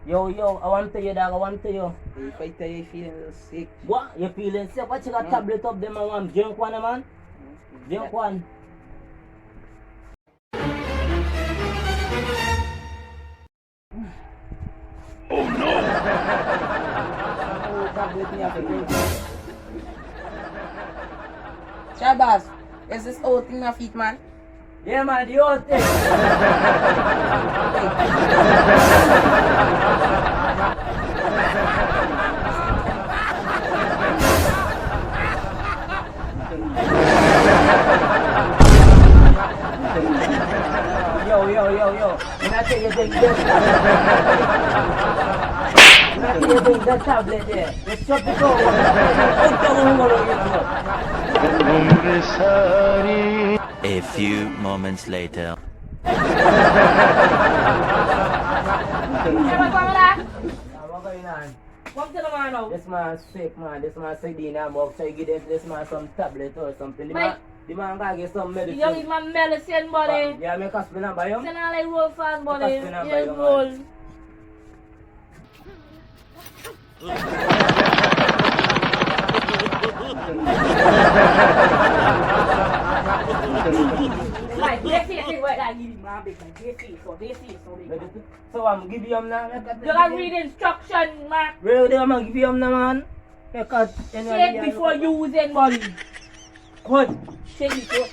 Yo, I want to you, dog, I want to you. If I tell you feeling a little sick. What? You feeling sick? What you got tablet up there, man? Drink one, man. Drink one. Oh no! Tablet me after drink. Shabazz, is this old thing my feet, man? Yeah, man, the whole thing. Yo. When I tell you drink this tablet there, let's shut the door. A few moments later. Come to the man now. This man sick, man. This man sick. I'm up. So you give this man some tablet or something. The man gotta get some medicine. You give my medicine, buddy. Yeah, make us spin and buy him. Send all like roll fast, buddy. Yeah, roll. Like, they see what I need, man. They see, so they So I'm give you him now. You gotta read instruction, man. Really, I'm gonna give you him now, man. Because Check before using, buddy. Good. Check before.